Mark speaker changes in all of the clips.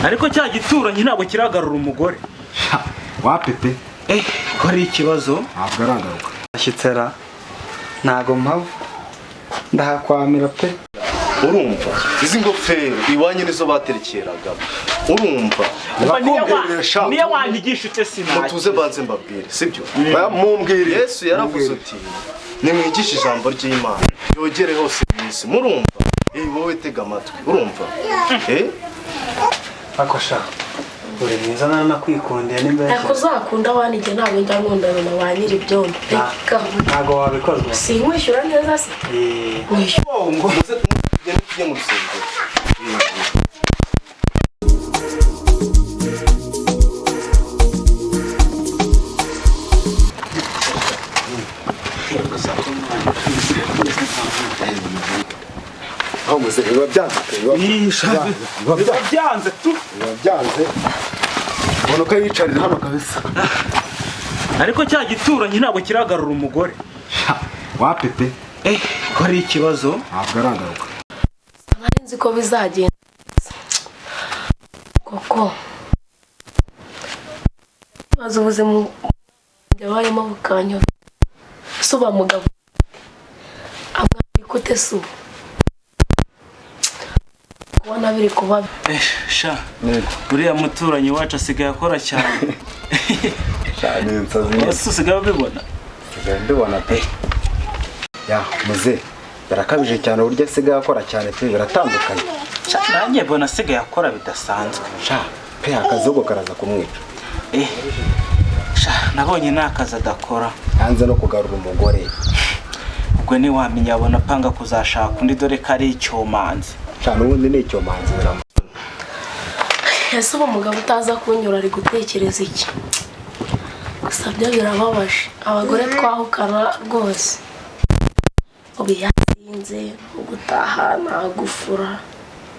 Speaker 1: ariko cya gituranyi ntabwo kiragarura umugore
Speaker 2: wapepe
Speaker 1: ko ari ikibazo
Speaker 2: ntabwo aragaruka
Speaker 3: ashyitsera ntago mpava ndahakwamira pe
Speaker 4: urumva izi ngofero iwanyu nizo baterekeraga urumva
Speaker 1: niyo wanyigisha ute sinaki
Speaker 4: mutuze banze mbabwire sibyo mumbwire Yesu yaravuze ati nimwigishe ijambo ry'Imana yogere hose mwisi murumva wowe tega amatwi urumva
Speaker 3: akosha uri mwiza nakwikundiye n'imbere
Speaker 5: ako zakunda wanige ntabwo njya nkundana na ba nyiribyondo
Speaker 3: ntago wabikozwa
Speaker 5: sinkwishyura neza se
Speaker 4: mwishyura ngo muze tujye mu rusengero
Speaker 2: muze biba byanze ubona ko yicarira hano kabisa
Speaker 1: ariko cya gituranyi ntabwo kiragarura umugore
Speaker 2: wapepe
Speaker 1: ko ari ikibazo
Speaker 2: ntabwo aragaruka
Speaker 5: nari nzi ko bizagenda koko baza ubuzima bwabayemo bukanyura suba mugabo amwambika ute suba kubona biri kuba
Speaker 1: sha uriya muturanyi wacu asigaye akora cyane
Speaker 2: cyane nsazi
Speaker 1: usigaye ubibona
Speaker 2: ndibona pe ya muze barakabije cyane uburyo asigaye akora cyane pe biratandukanye
Speaker 1: nanjye mbona asigaye akora bidasanzwe
Speaker 2: sha pe akazugo karaza kumwica
Speaker 1: sha nabonye nakaza adakora
Speaker 2: hanze no kugarura umugore
Speaker 1: ubwo ni wamenya abona panga kuzashaka undi dore ko ari icyomanzi
Speaker 2: cyane ubundi ni icyomanzi biramo
Speaker 5: ese ubu umugabo utaza kunyura ari gutekereza iki gusa byo birababaje abagore twahukana rwose ubu yasinze ugutaha nagufura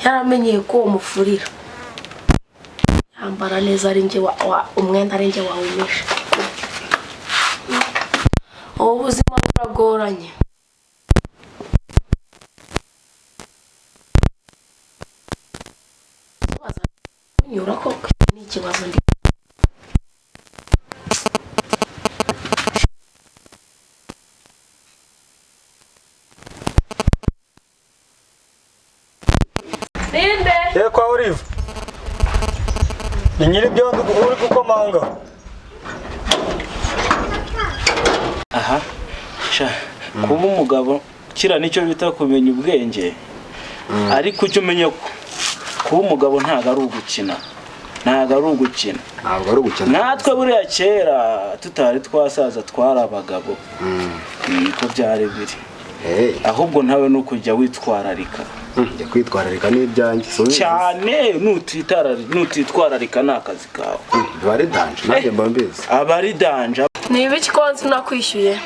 Speaker 5: yaramenyeye ko umufurira yambara neza ari nge umwenda ari nge wawumisha ubu buzima buragoranye kunyura koko ni ikibazo ndi
Speaker 3: ye kwa Olive ni nyiribyondo uri gukomanga
Speaker 1: aha sha kuba umugabo kira nicyo bita kumenya ubwenge ariko icyo umenya ko kuba umugabo ntago ari ugukina natwe buriya kera tutari twasaza twari abagabo niko byari biri ahubwo ntawe no kujya witwararika
Speaker 2: kwitwararika n'ibyanjye
Speaker 1: cyane nutitwararika n'akazi kawe
Speaker 2: bari danje nanjye mba mbizi
Speaker 1: abari danje
Speaker 5: ni ibiki ko nakwishyuye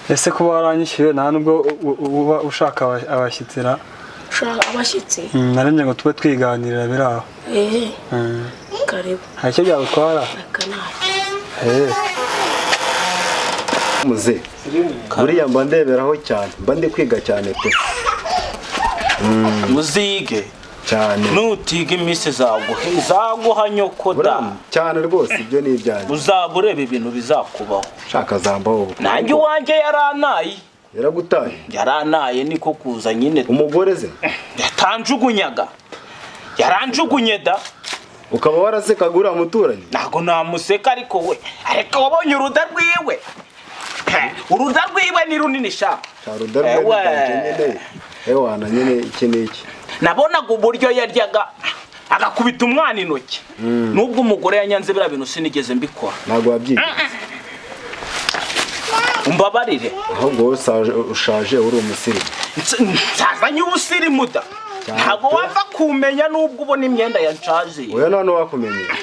Speaker 3: ese kuba waranyishyuye nta nubwo uba ushaka abashyitsira
Speaker 5: abashyitsi
Speaker 3: narenze ngo tube twiganirira biraho
Speaker 5: karibu
Speaker 3: hari icyo byagutwara
Speaker 2: muze buriya mba ndeberaho cyane mba ndi kwiga cyane pe
Speaker 1: muzige
Speaker 2: cyane
Speaker 1: nutiga iminsi zaguha nyokoda
Speaker 2: cyane rwose ibyo ni ibyanjye
Speaker 1: uzaba ureba ibintu bizakubaho
Speaker 2: shaka zambaho
Speaker 1: nanjye uwanjye yaranaye
Speaker 2: yaragutaye
Speaker 1: yaranaye niko kuza nyine
Speaker 2: umugore ze
Speaker 1: yaranjugunye da
Speaker 2: ukaba warasekaga uriya muturanyi
Speaker 1: ntago namuseka ariko we ariko wabonye uruda rwiwe ni runini sha
Speaker 2: uruda rwiwe ewana nyine iki n'iki
Speaker 1: nabonaga uburyo yaryaga agakubita umwana intoki nubwo umugore yanyanze biriya bintu sinigeze mbikora
Speaker 2: ntabwo wabyigiye
Speaker 1: umbabarire
Speaker 2: ahubwo wowe ushaje uri umusirimu
Speaker 1: nsazanye ubusirimu da ntabwo wapfa kumenya nubwo ubona imyenda yanshaje
Speaker 2: oya none wakumenyera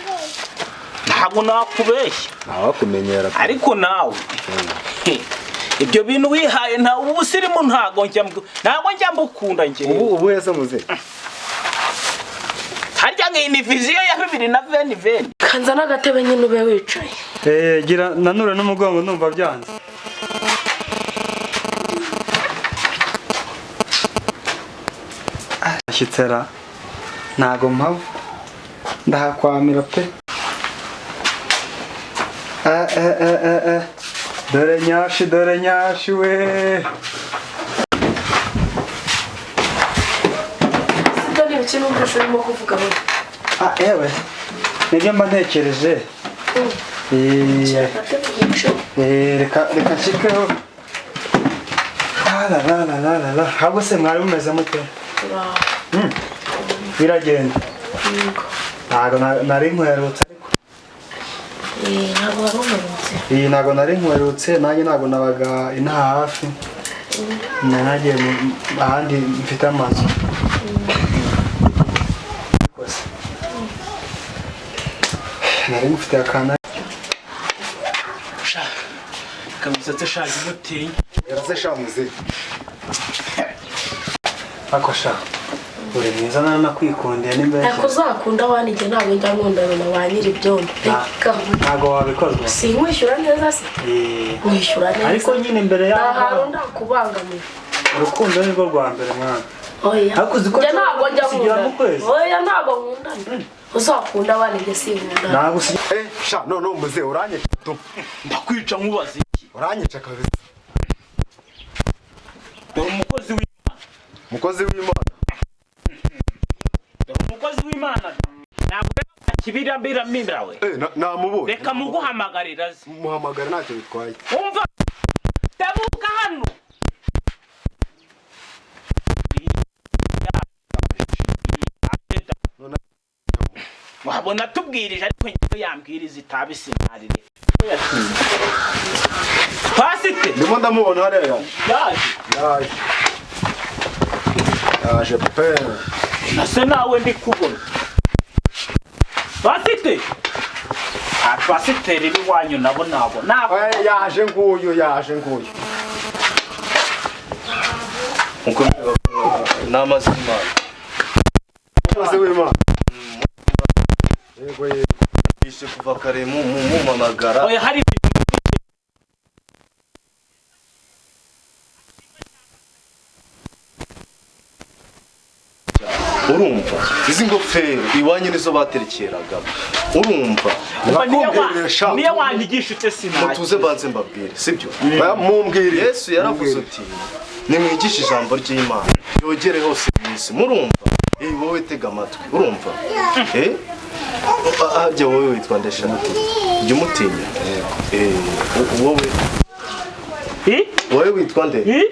Speaker 1: ntabwo nakubeshya
Speaker 2: ntawakumenyera
Speaker 1: ariko nawe ibyo bintu wihaye ntawe ubusirimu ntabwo njya mbukunda njye
Speaker 2: ubu hese muze
Speaker 1: harya nk'iyi viziyo ya 2020
Speaker 5: kanza n'agatebe nyine ube wicaye
Speaker 3: gira nanure n'umugongo numva byanze ashyitsera ntago mpava ndahakwamira pe. Dore nyashi we.
Speaker 5: Sibyo ni ibiki numvise urimo kuvuga we.
Speaker 3: Ewe nibyo mba ntekereje. Reka nshikeho. La. Habwo se mwari mumeze mute? Biragenda. Ntago nari nkwerutse ariko. Ntago nari nkwerutse nanjye ntago nabaga inaha hafi. Nagiye ahandi mfite amazu. Nari mufite akana.
Speaker 1: Kamusatse shaje mutinya.
Speaker 2: Yarase shamuze.
Speaker 3: Akosha. Uri mwiza nakwikundiye n'imbere.
Speaker 5: Ariko uzakunda wanige ntabwo njya nkundana na ba nyiribyondo.
Speaker 3: Ntago wabikozwa.
Speaker 5: Sinkwishyura neza se? Mwishyura neza.
Speaker 3: Ariko nyine imbere yaho.
Speaker 5: Ntahantu ndakubangamira.
Speaker 3: Urukundo ni rwo rwa mbere mwana.
Speaker 5: Oya.
Speaker 3: Ariko uziko
Speaker 5: ntabwo njya
Speaker 3: nkundana.
Speaker 5: Oya ntabwo nkundana. Uzakunda wanige sinkundana.
Speaker 3: Ntabwo
Speaker 2: sha no muze uranyica tu.
Speaker 1: Ndakwica nkubaze.
Speaker 2: Uranyica kabisa.
Speaker 1: Dore umukozi w'Imana.
Speaker 2: Umukozi w'Imana.
Speaker 1: Dore umukozi w'Imana. Ntabwo kibirambira mimbrawe.
Speaker 2: Namubonye.
Speaker 1: Reka muguhamagarira ze.
Speaker 2: Muhamagara ntacyo bitwaye.
Speaker 1: Umva. Tabuka hano. Wabona tubwirije ariko njye yambwiriza itabisinarire. Pasite.
Speaker 2: Ndimo ndamubona hariya. Yaje pe.
Speaker 1: Nase nawe ndi kubona. Pasite. Pasite riri wanyu nabo.
Speaker 2: Yaje nguyu.
Speaker 4: Uko namaze Imana.
Speaker 2: Umukozi w'Imana.
Speaker 4: Yego. Bishe kuva kare mumamagara.
Speaker 1: Oya hari
Speaker 4: urumva izi ngofero iwanyu nizo baterekeraga urumva
Speaker 2: Nakumvirisha.
Speaker 1: niyo wanyigisha ute sinaki.
Speaker 4: mutuze banze mbabwire sibyo
Speaker 2: Mumbwire.
Speaker 4: Yesu yaravuze ati nimwigishe ijambo ry'Imana yogere hose mwisi murumva wowe tega amatwi urumva ajya wowe witwa ndeshana jya umutinya wowe witwa nde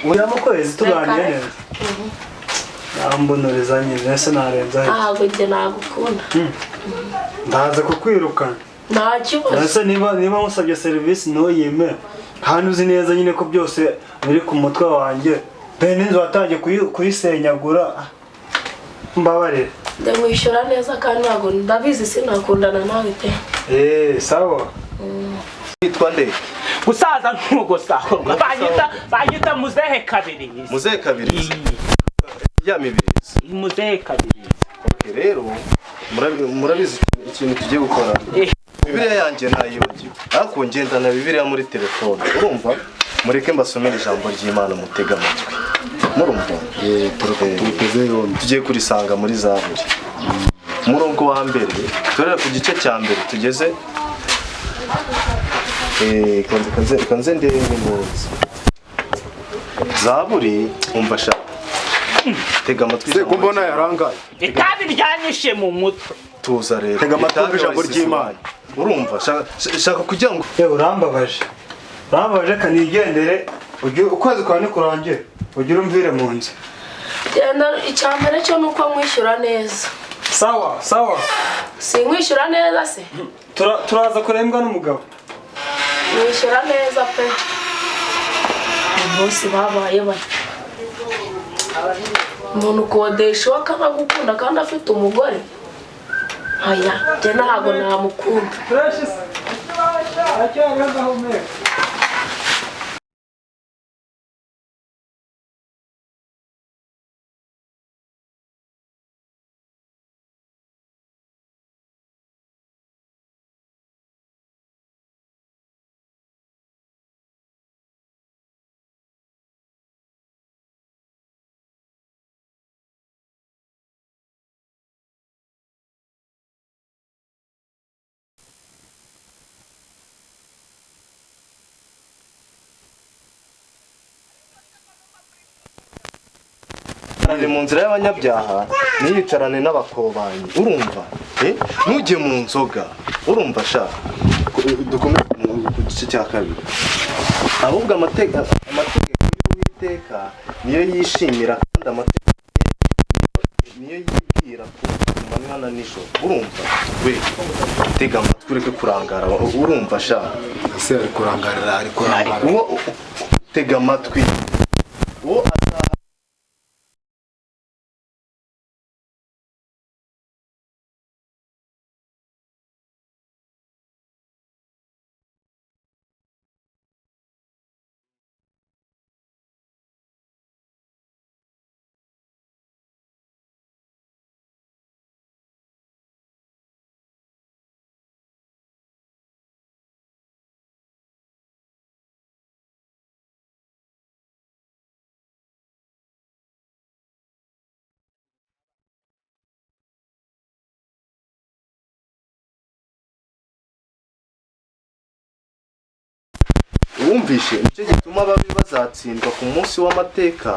Speaker 3: uri mukwezi tuganire neza. Ambonoriza nyine ese narenza.
Speaker 5: Ntabwo njye nagukunda.
Speaker 3: Ndaza kukwirukana.
Speaker 5: Nta kibazo.
Speaker 3: Ese niba musabye serivisi ntuyime. Kandi uzi neza nyine ko byose biri ku mutwe wanjye. Bene inzu watangiye kuyisenyagura. Mbabarire.
Speaker 5: Ndamwishyura neza kandi ntabwo ndabizi sinakundana nawe pe.
Speaker 3: Sawa.
Speaker 4: witwa nde
Speaker 1: gusaza nk'ugusahurwa banyita muzehe Kabirizi.
Speaker 4: Muzehe Kabirizi ya Mibirizi.
Speaker 1: Muzehe Kabirizi.
Speaker 4: Okay, rero murabizi ikintu tugiye gukora. Bibiliya yanjye ntayibagiwe ariko ngendana Bibiliya muri telefone urumva mureke mbasomere ijambo ry'Imana mutega amatwi murumva
Speaker 2: turuteze yombi
Speaker 4: tugiye kurisanga muri Zaburi umurongo wa mbere turera ku gice cya mbere tugeze kanze ndebe neza Zaburi umva sha tega amatwi
Speaker 2: se kumbona yarangaye
Speaker 1: itabi ryanyishe mu mutwe
Speaker 4: tuza rero
Speaker 2: tega amatwi ijambo ry'Imana
Speaker 4: urumva shaka kugira ngo
Speaker 3: urambabaje kanigendere ukwezi kwa nikurangiye ugira umvire mu nzu.
Speaker 5: Icyambere cyo nuko mwishyura neza.
Speaker 3: Sawa
Speaker 5: Sinkwishyura neza se
Speaker 3: turaza kurembwa n'umugabo.
Speaker 5: Mwishyura neza pe. Bose babaye bati umuntu ukodesha akanagukunda kandi afite umugore. Aya njye ntabwo namukunda.
Speaker 4: ntukicarane mu nzira y'abanyabyaha niyicarane n'abakobanyi urumva ntujye mu nzoga urumva sha dukomeze ku gice cya kabiri ahubwo amategeko y'Uwiteka niyo yishimira kandi amategeko niyo yibwira ku manywa na nijoro urumva we tega amatwi ureke kurangara urumva sha
Speaker 2: ese ari kurangarira
Speaker 4: uwo tega amatwi uwo wumvishe nicyo gituma ababi bazatsindwa ku munsi w'amateka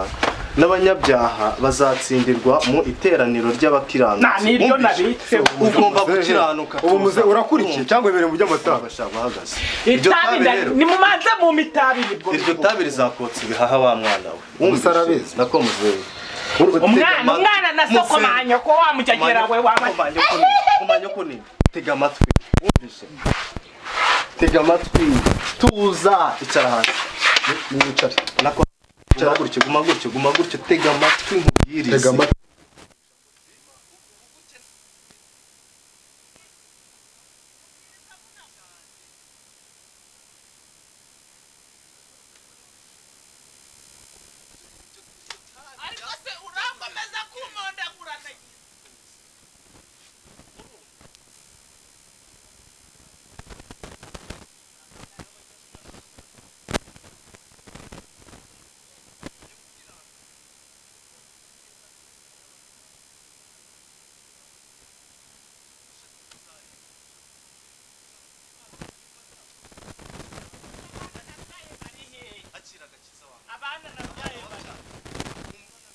Speaker 4: n'abanyabyaha bazatsindirwa mu iteraniro ry'abakiranutsi ugomba gukiranuka
Speaker 2: ubu muze urakurikiye cyangwa ibere mu by'amatabi
Speaker 4: bahagaze
Speaker 1: ni mu manza mu mitabi
Speaker 4: iryo tabi rizakotsa ibihaha wa mwana we
Speaker 2: umusarabizi
Speaker 4: nako muzewe
Speaker 1: umwana na soko manyo ko wamujagera we
Speaker 4: kumanyo ko ni tega amatwi wumvishe tega amatwi tuza icara hasi
Speaker 2: n'icari
Speaker 4: nako guma gutyo tega amatwi nkubwirize
Speaker 2: tega amatwi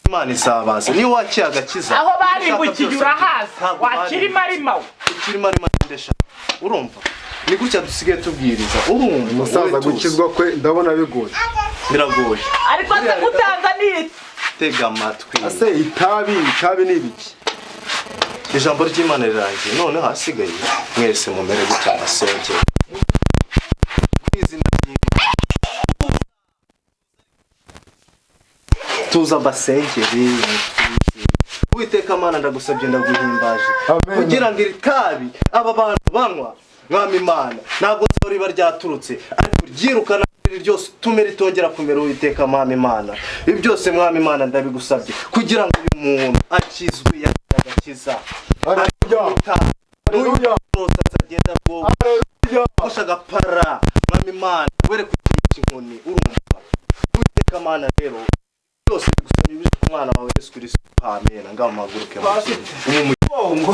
Speaker 4: Imana isabaza niyo wakiye agakiza
Speaker 1: aho barimbukiye urahaza wakirima rimawe
Speaker 4: ukirima ndesha urumva ni gutya dusigaye tubwiriza urumva
Speaker 2: umusaza gukizwa kwe ndabona bigoye
Speaker 4: biragoye
Speaker 1: ariko se kutanzaniye
Speaker 4: tega amatwi
Speaker 2: ase itabi ni ibiki
Speaker 4: ijambo ry'Imana rirangiye none hasigaye mwese mumere gutya amusengera tuza basengere Uwiteka Mana ndagusabye ndaguhimbaje kugira ngo iri tabi aba bantu banwa mwami Imana ntabwo nzori ryaturutse ariko ryirukana ryose tume ritongera kumera Uwiteka mwami Imana ibi byose mwami Imana ndabigusabye kugira ngo uyu muntu akizwe yagakiza Haleluya agenda bwo gushaga para mwami Imana were kukica inkoni urumva Uwiteka Mana rero byose bigusabye umwana wawe Yesu Kristo amen ngamaguruke mu